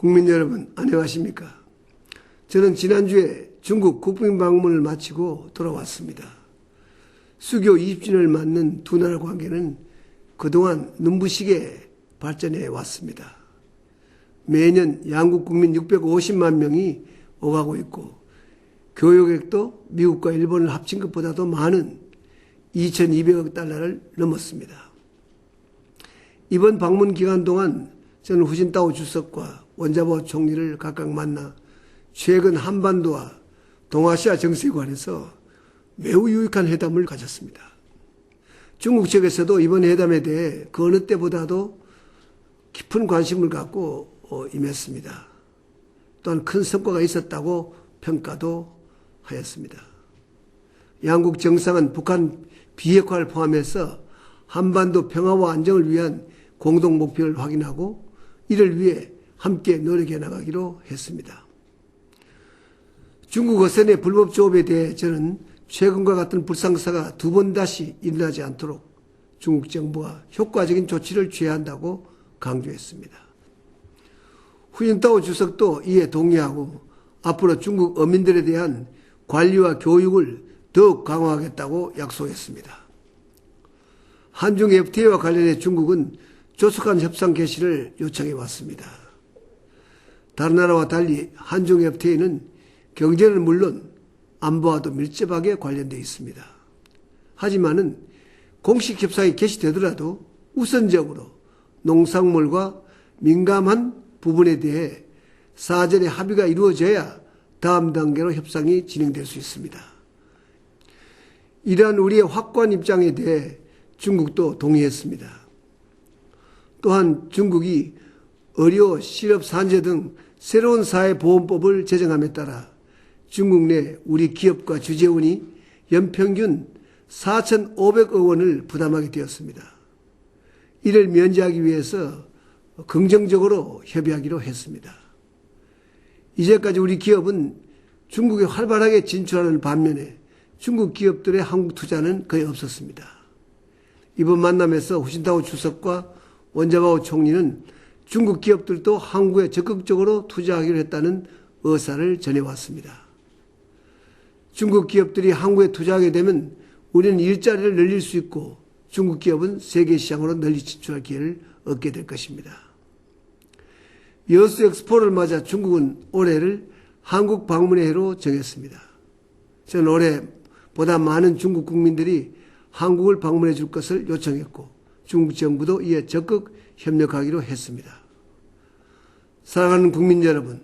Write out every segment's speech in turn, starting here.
국민 여러분, 안녕하십니까? 저는 지난주에 중국 국빈 방문을 마치고 돌아왔습니다. 수교 20주년을 맞는 두 나라 관계는 그동안 눈부시게 발전해 왔습니다. 매년 양국 국민 650만 명이 오가고 있고 교역액도 미국과 일본을 합친 것보다도 많은 2,200억 달러를 넘었습니다. 이번 방문 기간 동안 저는 후진타오 주석과 원자보 총리를 각각 만나 최근 한반도와 동아시아 정세에 관해서 매우 유익한 회담을 가졌습니다. 중국 측에서도 이번 회담에 대해 그 어느 때보다도 깊은 관심을 갖고 임했습니다. 또한 큰 성과가 있었다고 평가도 하였습니다. 양국 정상은 북한 비핵화를 포함해서 한반도 평화와 안정을 위한 공동 목표를 확인하고 이를 위해 함께 노력해 나가기로 했습니다. 중국 어선의 불법 조업에 대해 저는 최근과 같은 불상사가 두 번 다시 일어나지 않도록 중국 정부가 효과적인 조치를 취해야 한다고 강조했습니다. 후진타오 주석도 이에 동의하고 앞으로 중국 어민들에 대한 관리와 교육을 더욱 강화하겠다고 약속했습니다. 한중 FTA와 관련해 중국은 조속한 협상 개시를 요청해 왔습니다. 다른 나라와 달리 한중 FTA는 경제는 물론 안보와도 밀접하게 관련되어 있습니다. 하지만은 공식 협상이 개시되더라도 우선적으로 농산물과 민감한 부분에 대해 사전에 합의가 이루어져야 다음 단계로 협상이 진행될 수 있습니다. 이러한 우리의 확고한 입장에 대해 중국도 동의했습니다. 또한 중국이 의료, 실업, 산재 등 새로운 사회보험법을 제정함에 따라 중국 내 우리 기업과 주재원이 연평균 4,500억 원을 부담하게 되었습니다. 이를 면제하기 위해서 긍정적으로 협의하기로 했습니다. 이제까지 우리 기업은 중국에 활발하게 진출하는 반면에 중국 기업들의 한국 투자는 거의 없었습니다. 이번 만남에서 후진타오 주석과 원자바오 총리는 중국 기업들도 한국에 적극적으로 투자하기로 했다는 의사를 전해왔습니다. 중국 기업들이 한국에 투자하게 되면 우리는 일자리를 늘릴 수 있고 중국 기업은 세계 시장으로 널리 진출할 기회를 얻게 될 것입니다. 여수 엑스포를 맞아 중국은 올해를 한국 방문의 해로 정했습니다. 저는 올해 보다 많은 중국 국민들이 한국을 방문해 줄 것을 요청했고 중국 정부도 이에 적극 협력하기로 했습니다. 사랑하는 국민 여러분,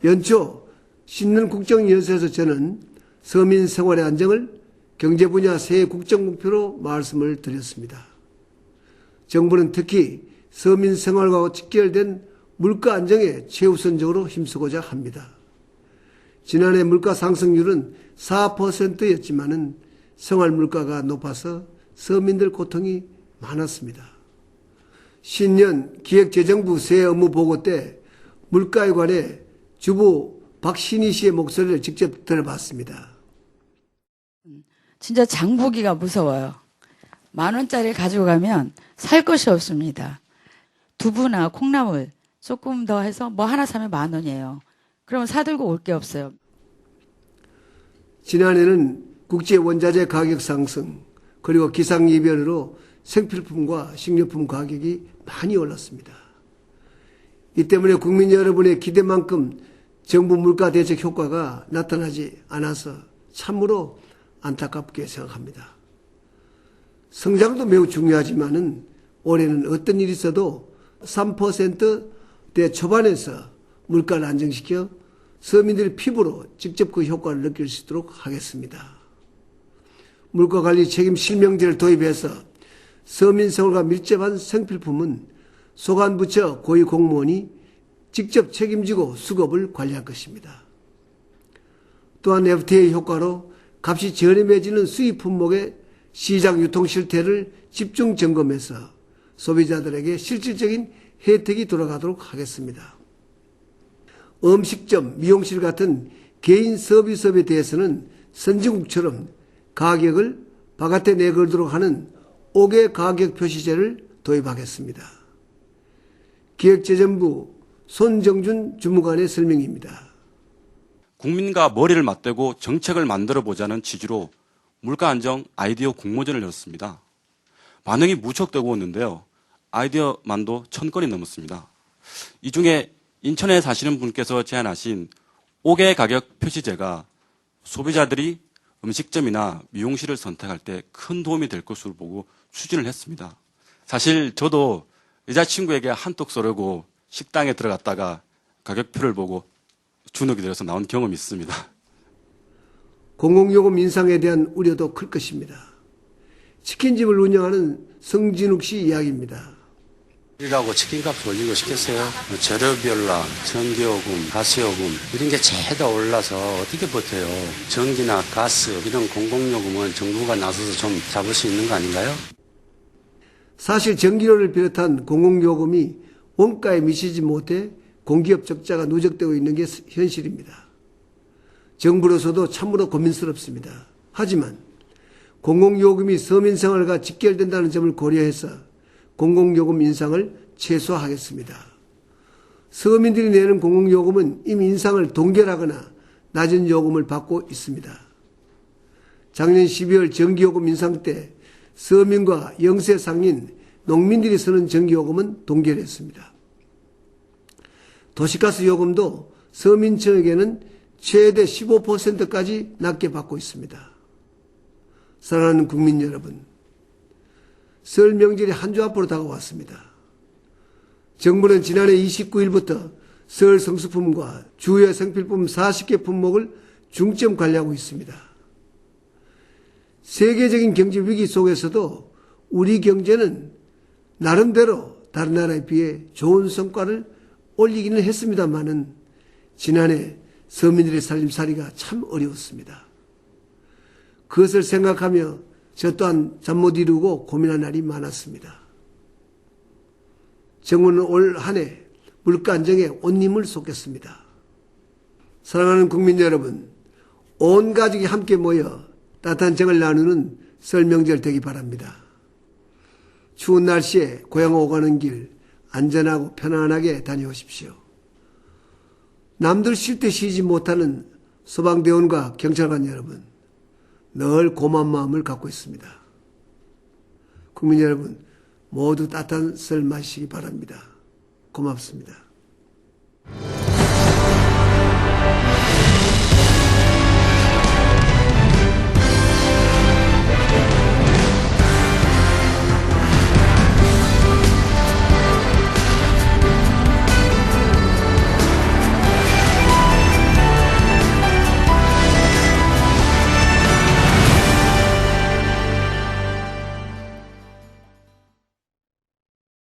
연초 신년 국정연설에서 저는 서민 생활의 안정을 경제 분야 새 국정 목표로 말씀을 드렸습니다. 정부는 특히 서민 생활과 직결된 물가 안정에 최우선적으로 힘쓰고자 합니다. 지난해 물가 상승률은 4%였지만은 생활 물가가 높아서 서민들 고통이 많았습니다. 신년 기획재정부 새 업무 보고 때 물가에 관해 주부 박신희 씨의 목소리를 직접 들어봤습니다. 진짜 장보기가 무서워요. 10,000원짜리 가지고 가면 살 것이 없습니다. 두부나 콩나물 조금 더 해서 뭐 하나 사면 10,000원이에요. 그러면 사들고 올 게 없어요. 지난해는 국제 원자재 가격 상승 그리고 기상이변으로 생필품과 식료품 가격이 많이 올랐습니다. 이 때문에 국민 여러분의 기대만큼 정부 물가 대책 효과가 나타나지 않아서 참으로 안타깝게 생각합니다. 성장도 매우 중요하지만은 올해는 어떤 일이 있어도 3%대 초반에서 물가를 안정시켜 서민들의 피부로 직접 그 효과를 느낄 수 있도록 하겠습니다. 물가관리 책임 실명제를 도입해서 서민 생활과 밀접한 생필품은 소관부처 고위공무원이 직접 책임지고 수급을 관리할 것입니다. 또한 FTA 효과로 값이 저렴해지는 수입 품목의 시장 유통 실태를 집중 점검해서 소비자들에게 실질적인 혜택이 돌아가도록 하겠습니다. 음식점, 미용실 같은 개인 서비스업에 대해서는 선진국처럼 가격을 바깥에 내걸도록 하는 5개 가격 표시제를 도입하겠습니다. 기획재정부 손정준 주무관의 설명입니다. 국민과 머리를 맞대고 정책을 만들어보자는 취지로 물가 안정 아이디어 공모전을 열었습니다. 반응이 무척 뜨거웠는데요. 아이디어만도 1000건이 넘었습니다. 이 중에 인천에 사시는 분께서 제안하신 5개 가격 표시제가 소비자들이 음식점이나 미용실을 선택할 때 큰 도움이 될 것으로 보고 추진을 했습니다. 사실 저도 여자친구에게 한턱 쏘려고 식당에 들어갔다가 가격표를 보고 주눅이 들어서 나온 경험이 있습니다. 공공요금 인상에 대한 우려도 클 것입니다. 치킨집을 운영하는 성진욱 씨 이야기입니다. 이라고 치킨값 올리고 싶겠어요? 재료별로 전기요금, 가스요금 이런 게 죄다 올라서 어떻게 버텨요? 전기나 가스 이런 공공요금은 정부가 나서서 좀 잡을 수 있는 거 아닌가요? 사실 전기료를 비롯한 공공요금이 원가에 미치지 못해 공기업 적자가 누적되고 있는 게 현실입니다. 정부로서도 참으로 고민스럽습니다. 하지만 공공요금이 서민생활과 직결된다는 점을 고려해서 공공요금 인상을 최소화하겠습니다. 서민들이 내는 공공요금은 이미 인상을 동결하거나 낮은 요금을 받고 있습니다. 작년 12월 전기요금 인상 때 서민과 영세 상인, 농민들이 쓰는 전기요금은 동결했습니다. 도시가스 요금도 서민층에게는 최대 15%까지 낮게 받고 있습니다. 사랑하는 국민 여러분, 설 명절이 한 주 앞으로 다가왔습니다. 정부는 지난해 29일부터 설 성수품과 주요 생필품 40개 품목을 중점 관리하고 있습니다. 세계적인 경제 위기 속에서도 우리 경제는 나름대로 다른 나라에 비해 좋은 성과를 올리기는 했습니다만은 지난해 서민들의 살림살이가 참 어려웠습니다. 그것을 생각하며 저 또한 잠 못 이루고 고민한 날이 많았습니다. 정부는 올 한 해 물가 안정에 온 힘을 쏟겠습니다. 사랑하는 국민 여러분, 온 가족이 함께 모여 따뜻한 정을 나누는 설 명절 되기 바랍니다. 추운 날씨에 고향 오가는 길 안전하고 편안하게 다녀오십시오. 남들 쉴 때 쉬지 못하는 소방대원과 경찰관 여러분, 늘 고마운 마음을 갖고 있습니다. 국민 여러분, 모두 따뜻한 설 마시기 바랍니다. 고맙습니다.